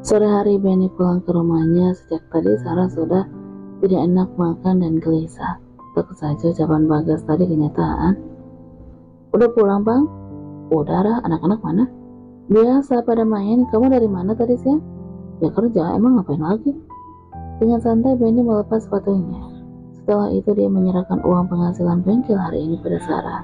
Sore hari Benny pulang ke rumahnya. Sejak tadi Sarah sudah tidak enak makan dan gelisah. Tentu saja ucapan Bagas tadi kenyataan. Udah pulang bang? Udah Rah, anak-anak mana? Biasa pada main. Kamu dari mana tadi siang? Ya kerja, emang ngapain lagi? Dengan santai Benny melepas sepatunya. Setelah itu dia menyerahkan uang penghasilan bengkel hari ini pada Sarah.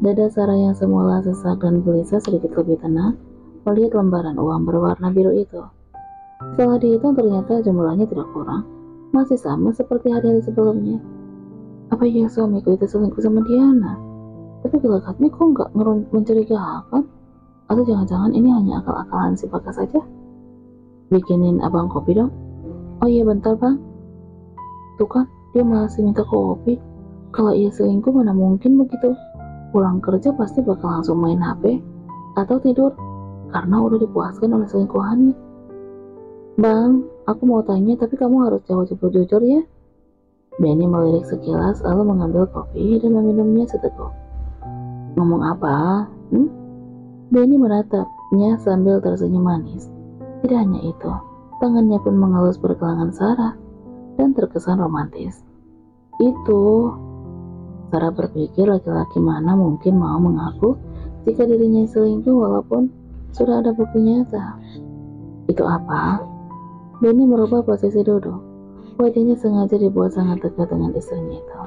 Dada Sarah yang semula sesak dan gelisah sedikit lebih tenang melihat lembaran uang berwarna biru itu. Setelah dihitung ternyata jumlahnya tidak kurang, masih sama seperti hari-hari sebelumnya. Apa ya suamiku itu selingkuh sama Diana? Tapi gelagatnya kok nggak mencurigakan? Atau jangan-jangan ini hanya akal-akalan si Bagas saja? Bikinin abang kopi dong. Oh iya bentar bang. Tuh kan, dia masih minta kopi. Kalau ia selingkuh mana mungkin begitu. Pulang kerja pasti bakal langsung main HP atau tidur karena udah dipuaskan oleh selingkuhannya. Bang, aku mau tanya tapi kamu harus jawab jujur ya. Benny melirik sekilas lalu mengambil kopi dan meminumnya seteguk. Ngomong apa? Benny menatapnya sambil tersenyum manis. Tidak hanya itu, tangannya pun mengelus pergelangan Sarah dan terkesan romantis. Itu, Sarah berpikir laki-laki mana mungkin mau mengaku jika dirinya selingkuh walaupun sudah ada bukti nyata. Itu apa? Benny merubah posisi duduk. Wajahnya sengaja dibuat sangat dekat dengan istrinya itu.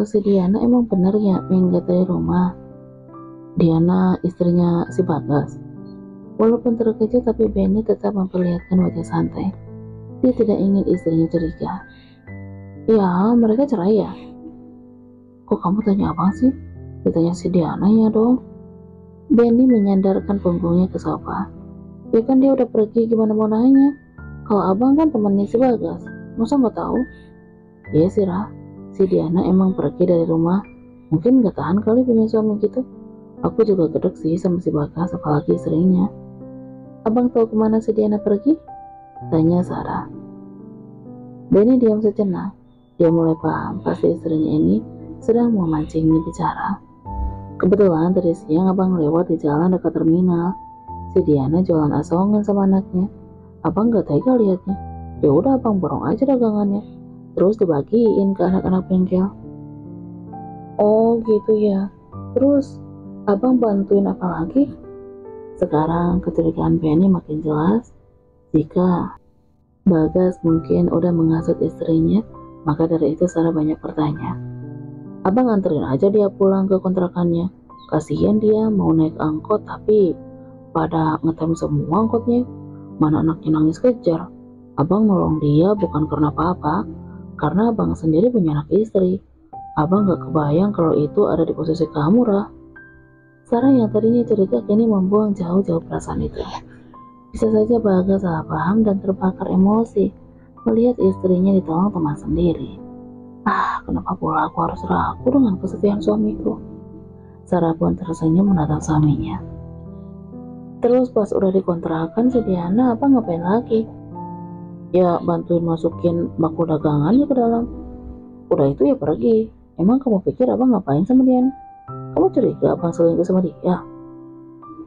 Si Diana emang benar ya minggat dari rumah? Diana istrinya si Bagas. Walaupun terkejut tapi Benny tetap memperlihatkan wajah santai. Dia tidak ingin istrinya curiga. Ya, mereka cerai ya? Kok kamu tanya abang sih? Ditanya si Diana ya dong. Benny menyandarkan punggungnya ke sofa. Ya kan dia udah pergi, gimana mau nanya? Kalau abang kan temannya si Bagas, masa nggak tahu? Iya sih Rah, si Diana emang pergi dari rumah. Mungkin nggak tahan kali punya suami gitu. Aku juga gedek sih sama si Bagas, apalagi istrinya. Abang tahu kemana si Diana pergi? Tanya Sarah. Benny diam sejenak. Dia mulai paham pasti istrinya ini sedang memancingnya bicara. Kebetulan tadi siang abang lewat di jalan dekat terminal. Si Diana jualan asongan sama anaknya. Abang gak tega liatnya. Ya udah abang borong aja dagangannya, terus dibagiin ke anak-anak bengkel. Oh gitu ya. Terus abang bantuin apa lagi? Sekarang kecurigaan Benny makin jelas. Jika Bagas mungkin udah menghasut istrinya, maka dari itu Sarah banyak bertanya. Abang anterin aja dia pulang ke kontrakannya. Kasihan dia mau naik angkot tapi pada ngetem semua angkotnya. Mana anaknya nangis kejar. Abang nolong dia bukan karena apa-apa, karena abang sendiri punya anak istri. Abang gak kebayang kalau itu ada di posisi kamu, Rah. Sarah yang tadinya curiga kini membuang jauh-jauh perasaan itu. Bisa saja Bagas salah paham dan terbakar emosi melihat istrinya ditolong teman sendiri. Kenapa pula aku harus ragu dengan kesetiaan suamiku? Sarah pun tersenyum menatap suaminya. Terus pas udah dikontrakan si Diana apa ngapain lagi? Ya bantuin masukin bakul dagangannya ke dalam. Udah itu ya pergi. Emang kamu pikir abang ngapain sama Diana? Kamu curiga abang selingkuh sama dia?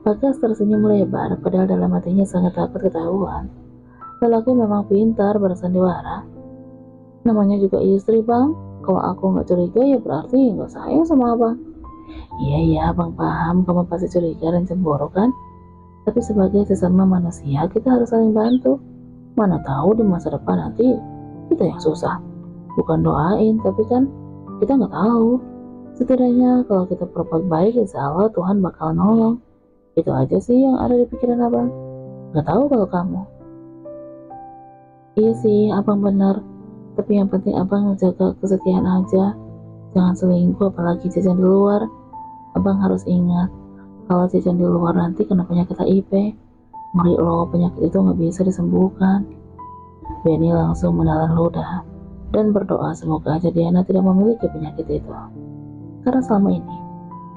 Bagas tersenyum lebar padahal dalam hatinya sangat takut ketahuan. Lelaki memang pintar bersandiwara. Namanya juga istri bang. Kalau aku nggak curiga ya berarti nggak sayang sama abang. Iya ya abang paham kamu pasti curiga dan cemburu kan? Tapi sebagai sesama manusia kita harus saling bantu. Mana tahu di masa depan nanti kita yang susah. Bukan doain, tapi kan kita nggak tahu. Setidaknya kalau kita berbuat baik, insya Allah Tuhan bakal nolong. Itu aja sih yang ada di pikiran abang. Nggak tahu kalau kamu. Iya sih, abang benar. Tapi yang penting abang jaga kesetiaan aja. Jangan selingkuh, apalagi jajan di luar. Abang harus ingat, kalau jajan di luar nanti kena penyakit HIV. Ngeri loh, penyakit itu nggak bisa disembuhkan. Benny langsung menelan ludah dan berdoa semoga aja Diana tidak memiliki penyakit itu. Karena selama ini,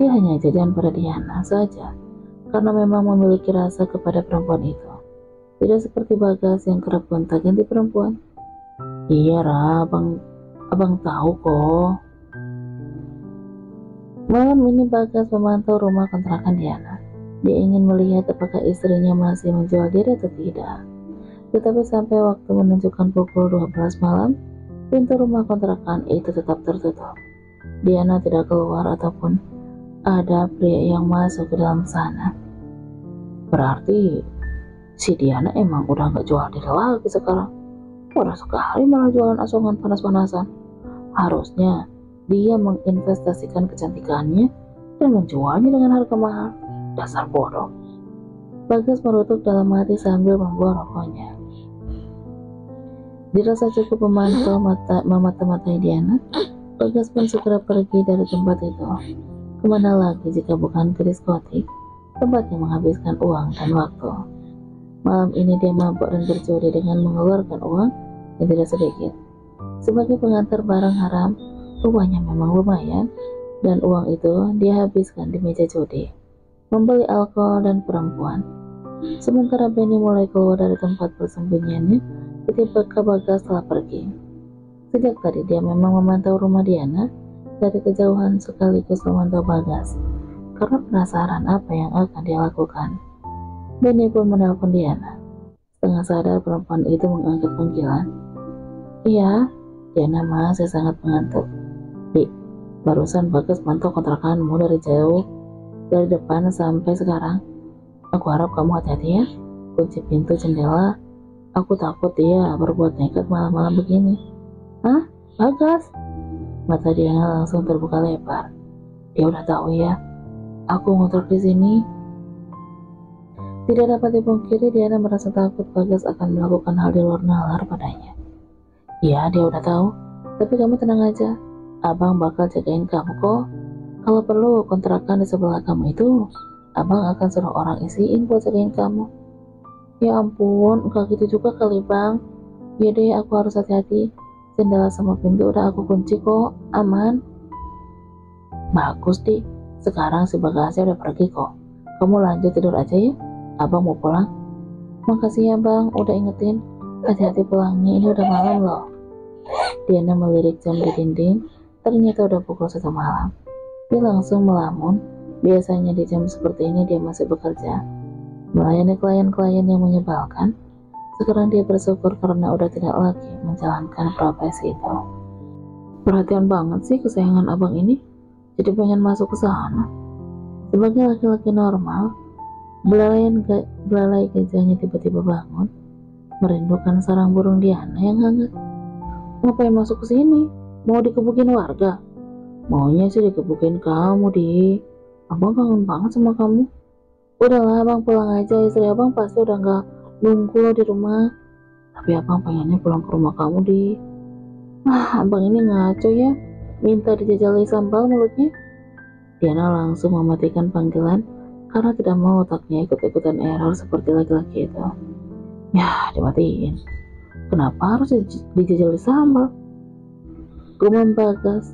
dia hanya jajan pada Diana saja. Karena memang memiliki rasa kepada perempuan itu. Tidak seperti Bagas yang kerap gonta-ganti perempuan. Iya Ra, abang tahu kok. Malam ini Bagas memantau rumah kontrakan Diana. Dia ingin melihat apakah istrinya masih menjual diri atau tidak. Tetapi sampai waktu menunjukkan pukul 12 malam, pintu rumah kontrakan itu tetap tertutup. Diana tidak keluar ataupun ada pria yang masuk ke dalam sana. Berarti si Diana emang udah gak jual diri lagi sekarang. Udah sekali malah jualan asongan panas-panasan. Harusnya dia menginvestasikan kecantikannya dan menjualnya dengan harga mahal. Dasar bodoh. Bagas merutuk dalam hati sambil membuang rokoknya. Dirasa cukup memantau memata-matai Diana, Bagas pun segera pergi dari tempat itu. Kemana lagi jika bukan ke diskotik, tempat yang menghabiskan uang dan waktu. Malam ini dia mabuk dan berjudi dengan mengeluarkan uang yang tidak sedikit. Sebagai pengantar barang haram, rumahnya memang lumayan, dan uang itu dia habiskan di meja judi, membeli alkohol dan perempuan. Sementara Benny mulai keluar dari tempat persembunyiannya ketika Bagas telah pergi. Sejak tadi dia memang memantau rumah Diana dari kejauhan sekaligus memantau Bagas, karena penasaran apa yang akan dia lakukan. Benny pun menelpon Diana. Setengah sadar perempuan itu mengangkat panggilan. Iya, Diana, saya sangat mengantuk. Di, barusan Bagas mantau kontrakanmu dari jauh, dari depan sampai sekarang. Aku harap kamu hati-hati ya, kunci pintu jendela. Aku takut dia berbuat nekat malam-malam begini. Hah? Bagas? Mata Diana langsung terbuka lebar. Dia udah tahu ya, aku ngontrak di sini. Tidak dapat dipungkiri, Diana merasa takut Bagas akan melakukan hal di luar nalar padanya. Iya, dia udah tahu, tapi kamu tenang aja. Abang bakal jagain kamu kok. Kalau perlu kontrakan di sebelah kamu itu, abang akan suruh orang isiin buat jagain kamu. Ya ampun, enggak gitu juga kali bang. Ya deh, aku harus hati-hati. Jendela sama pintu udah aku kunci kok, aman. Bagus Di, sekarang si Bagasnya udah pergi kok. Kamu lanjut tidur aja ya, abang mau pulang. Makasih ya bang, udah ingetin. Hati-hati pulangnya, ini udah malam loh. Diana melirik jam di dinding, ternyata udah pukul 1 malam. Dia langsung melamun. Biasanya di jam seperti ini dia masih bekerja, melayani klien-klien yang menyebalkan. Sekarang dia bersyukur karena udah tidak lagi menjalankan profesi itu. Perhatian banget sih kesayangan abang ini, jadi pengen masuk ke sana. Sebagai laki-laki normal, belalai gajahnya tiba-tiba bangun, merindukan sarang burung Diana yang hangat. Ngapain masuk ke sini? Mau dikebukin warga? Maunya sih dikebukin kamu, Di. Abang kangen banget sama kamu. Udahlah abang pulang aja, istri abang pasti udah gak nunggu lo di rumah. Tapi abang pengennya pulang ke rumah kamu, Di. Abang ini ngaco ya, minta dijajali sambal mulutnya. Diana langsung mematikan panggilan karena tidak mau otaknya ikut-ikutan error seperti laki-laki itu. Ya, dimatiin. Kenapa harus dijajali sambal? Gumam Bagas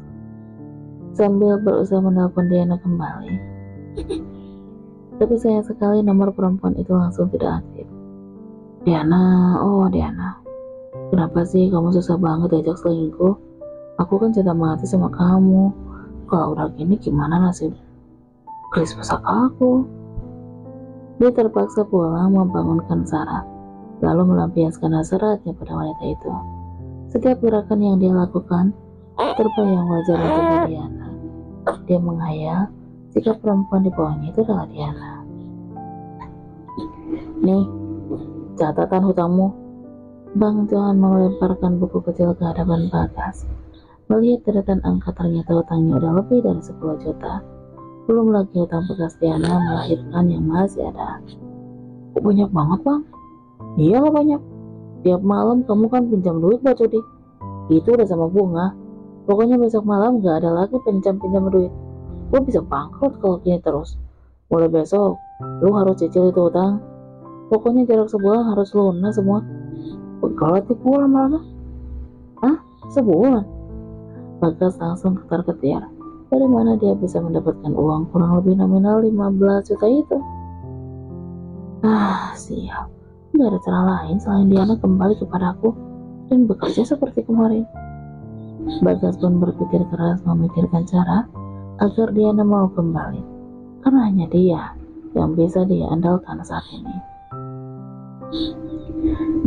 sambil berusaha menelpon Diana kembali. Tapi sayang sekali nomor perempuan itu langsung tidak aktif. Diana, oh Diana, kenapa sih kamu susah banget diajak selingkuh? Aku kan cinta mati sama kamu. Kalau udah gini gimana nasib Chris pesak aku? Dia terpaksa pulang membangunkan Sarah, lalu melampiaskan hasratnya pada wanita itu. Setiap gerakan yang dia lakukan terbayang wajar untuk Diana. Dia menghayal jika perempuan di bawahnya itu adalah Diana. Nih, catatan hutangmu. Bang Johan melemparkan buku kecil ke hadapan Bagas. Melihat deretan angka, ternyata hutangnya udah lebih dari 10 juta. Belum lagi hutang bekas Diana melahirkan yang masih ada. Kok banyak banget bang? Iya lah banyak. Tiap malam kamu kan pinjam duit buat judi. Itu udah sama bunga. Pokoknya besok malam gak ada lagi pinjam-pinjam duit. Gue bisa bangkrut kalau gini terus. Mulai besok, lu harus cicil itu hutang. Pokoknya jarak sebulan harus lunas semua. Kalau tipu lama-lama. Hah? Sebulan? Bagas langsung ketar-ketir. Dari mana dia bisa mendapatkan uang kurang lebih nominal 15 juta itu? Siap. Gak ada cara lain selain Diana kembali kepadaku dan bekerja seperti kemarin. Bagas pun berpikir keras memikirkan cara agar Diana mau kembali. Karena hanya dia yang bisa dia andalkan saat ini.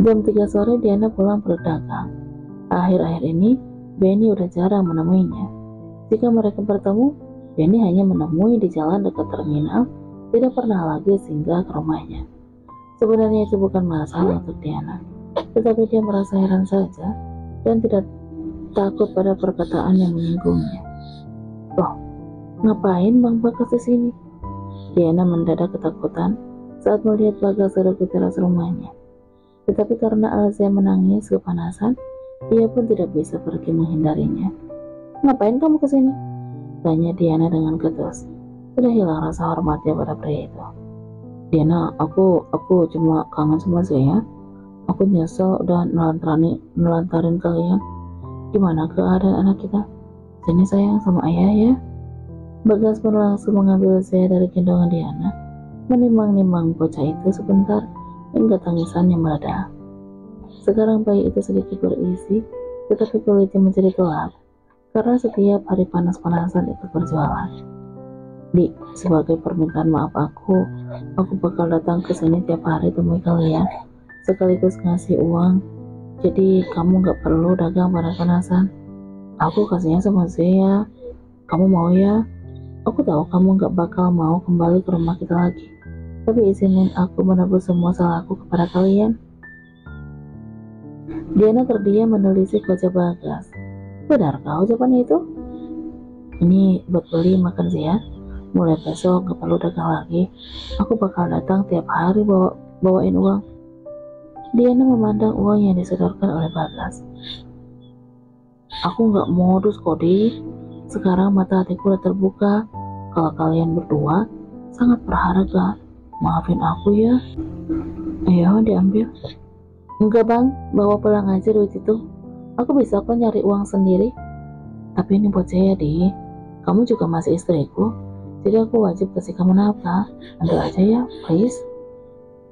Jam 3 sore Diana pulang berdagang. Akhir-akhir ini Benny udah jarang menemuinya. Jika mereka bertemu, Benny hanya menemui di jalan dekat terminal, tidak pernah lagi singgah ke rumahnya. Sebenarnya itu bukan masalah untuk Diana, tetapi dia merasa heran saja dan tidak takut pada perkataan yang menyinggungnya. Loh, ngapain Bang Bagas di sini? Diana mendadak ketakutan saat melihat Bagas duduk di teras rumahnya. Tetapi karena Alzia menangis kepanasan, ia pun tidak bisa pergi menghindarinya. Ngapain kamu kesini? Tanya Diana dengan ketus. Sudah hilang rasa hormatnya pada pria itu. Diana, aku cuma kangen sama saya. Aku nyesel udah nelantarin kalian. Gimana keadaan anak kita? Sini sayang sama ayah ya. Bagas pun langsung mengambil saya dari gendongan Diana, menimang-nimang bocah itu sebentar hingga tangisannya meledak. Sekarang bayi itu sedikit berisi, tetapi kulitnya menjadi gelap karena setiap hari panas-panasan ikut berjualan. Di, sebagai permintaan maaf aku bakal datang ke sini tiap hari temui kalian, sekaligus ngasih uang. Jadi kamu gak perlu dagang panas-panasan. Aku kasihnya sama saya. Kamu mau ya? Aku tahu kamu gak bakal mau kembali ke rumah kita lagi, tapi izinin aku menebus semua salahku kepada kalian. Diana terdiam menelisik wajah Bagas. Benarkah ucapannya itu? Ini buat beli makan siang. Mulai besok gak perlu dagang lagi. Aku bakal datang tiap hari bawain uang. Diana memandang uang yang disedorkan oleh Bagas. Aku gak modus Kodi. Sekarang mata hatiku udah terbuka. Kalau kalian berdua sangat berharga. Maafin aku ya. Ayo diambil. Enggak bang, bawa pulang aja duit itu. Aku bisa kok nyari uang sendiri. Tapi ini buat saya Di. Kamu juga masih istriku, jadi aku wajib kasih kamu nafkah. Ambil aja ya, please.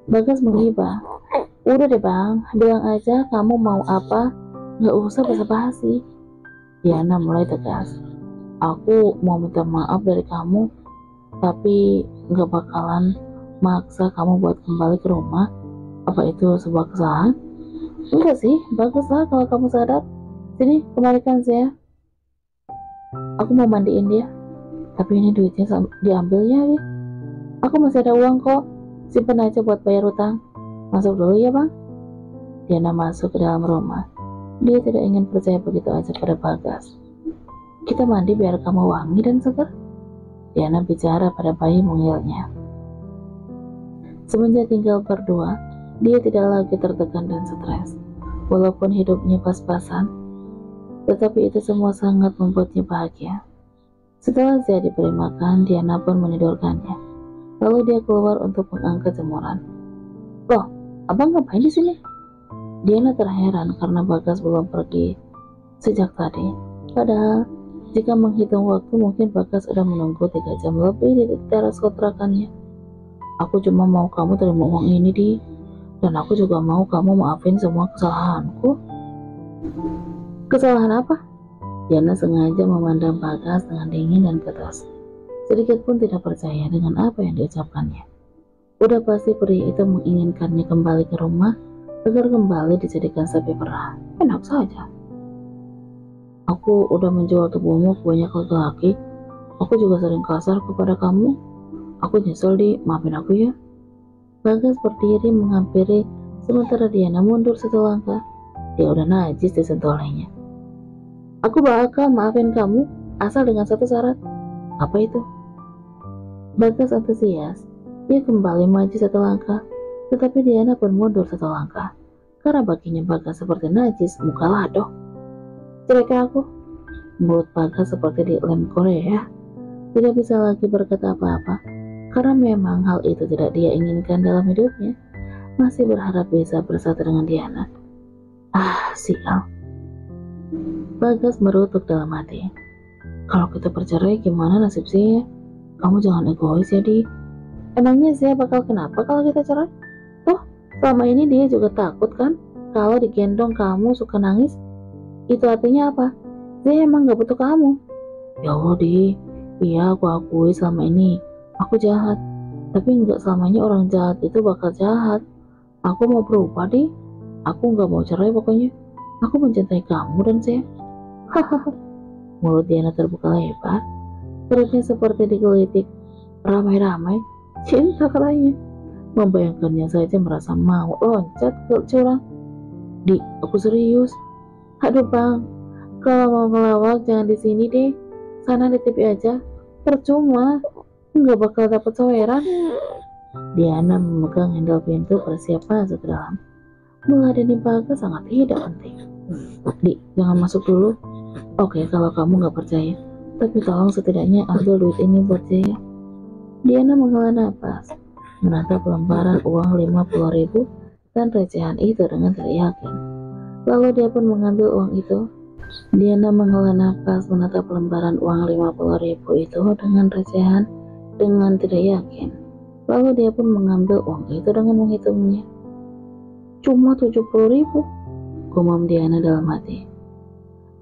Bagas menghibah. Udah deh bang, bilang aja kamu mau apa. Gak usah basa-basi. Diana mulai tegas. Aku mau minta maaf dari kamu, tapi gak bakalan maksa kamu buat kembali ke rumah. Apa itu sebuah kesalahan? Enggak sih, baguslah kalau kamu sadar. Sini, kembalikan saya. Aku mau mandiin dia. Tapi ini duitnya diambil ya, Wi. Aku masih ada uang kok. Simpen aja buat bayar utang. Masuk dulu ya, Bang. Diana masuk ke dalam rumah. Dia tidak ingin percaya begitu aja pada Bagas. Kita mandi biar kamu wangi dan segar. Diana bicara pada bayi mungilnya. Semenjak tinggal berdua, dia tidak lagi tertekan dan stres. Walaupun hidupnya pas-pasan, tetapi itu semua sangat membuatnya bahagia. Setelah Zia diberi makan, Diana pun menidurkannya. Lalu dia keluar untuk mengangkat jemuran. Loh, abang ngapain di sini? Diana terheran karena Bagas belum pergi sejak tadi. Padahal, jika menghitung waktu mungkin Bagas sudah menunggu 3 jam lebih di teras kontrakannya. Aku cuma mau kamu terima uang ini, Di. Dan aku juga mau kamu maafin semua kesalahanku. Kesalahan apa? Diana sengaja memandang Bagas dengan dingin dan keras. Sedikit pun tidak percaya dengan apa yang diucapkannya. Udah pasti pria itu menginginkannya kembali ke rumah agar kembali dijadikan sapi perah. Enak saja. Aku udah menjual tubuhmu ke banyak laki-laki. Aku juga sering kasar kepada kamu. Aku nyesel, Di. Maafin aku ya. Bagas berdiri menghampiri sementara Diana mundur 1 langkah. Dia udah najis disentuh olehnya. Aku bakal maafin kamu asal dengan satu syarat. Apa itu? Bagas antusias. Dia kembali maju 1 langkah, tetapi Diana pun mundur 1 langkah. Karena baginya Bagas seperti najis, muka ladoh. Celaka aku. Mulut Bagas seperti di lem Korea. Tidak bisa lagi berkata apa-apa. Karena memang hal itu tidak dia inginkan dalam hidupnya. Masih berharap bisa bersatu dengan Diana. Ah, sial. Bagas merutuk dalam hati. Kalau kita bercerai gimana nasib saya? Kamu jangan egois ya, Di. Emangnya saya bakal kenapa kalau kita cerai? Toh, selama ini dia juga takut kan? Kalau digendong kamu suka nangis. Itu artinya apa? Saya emang gak butuh kamu. Ya Allah, Di. Iya, aku akui selama ini aku jahat. Tapi nggak selamanya orang jahat itu bakal jahat. Aku mau berubah deh. Aku nggak mau cerai pokoknya. Aku mencintai kamu dan saya. Hahaha. Mulut Diana terbuka lebar. Perutnya seperti digelitik ramai-ramai. Cinta katanya. Membayangkannya saja merasa mau loncat ke jurang. Di, aku serius. Aduh bang, kalau mau ngelawak jangan di sini deh. Sana di TV aja. Percuma, nggak bakal dapet saweran. Diana memegang handle pintu bersiap masuk ke dalam. Meladeni Bagas sangat tidak penting. Di, jangan masuk dulu. Oke, kalau kamu nggak percaya. Tapi tolong setidaknya ambil duit ini buat saya. Diana menghela napas, menatap lembaran uang 50.000 dan recehan itu dengan tidak yakin. Lalu dia pun mengambil uang itu. Diana menghela napas, menatap lembaran uang 50.000 itu dengan recehan dengan tidak yakin. Lalu dia pun mengambil uang itu dengan menghitungnya. Cuma 70.000, gumam Diana dalam hati.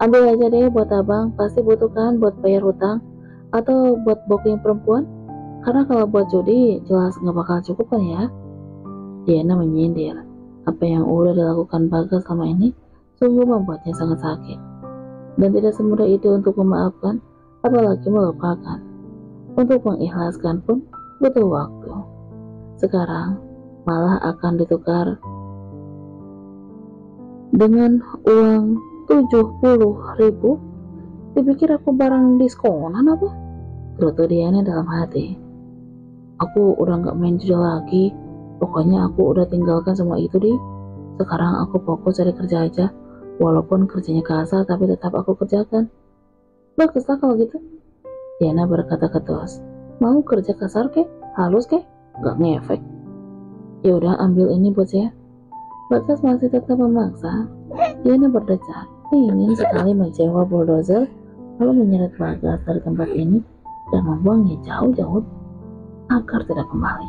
Ambil aja deh buat abang, pasti butuhkan buat bayar hutang atau buat booking perempuan. Karena kalau buat judi jelas nggak bakal cukup kan ya. Diana menyindir. Apa yang udah dilakukan Bagas selama ini sungguh membuatnya sangat sakit. Dan tidak semudah itu untuk memaafkan, apalagi melupakan. Untuk mengikhlaskan pun butuh waktu. Sekarang malah akan ditukar dengan uang 70.000. Dipikir aku barang diskonan apa? Gerutu Diana dalam hati. Aku udah gak main judi lagi. Pokoknya aku udah tinggalkan semua itu di. Sekarang aku fokus cari kerja aja. Walaupun kerjanya kasar tapi tetap aku kerjakan. Baguslah kalau gitu. Diana berkata ketus. Mau kerja kasar kek? Halus kek? Gak ngefek. Ya udah ambil ini buat saya. Bagas masih tetap memaksa. Diana berdecak, ingin sekali menyewa bulldozer lalu menyeret Bagas dari tempat ini dan membuangnya jauh-jauh agar tidak kembali.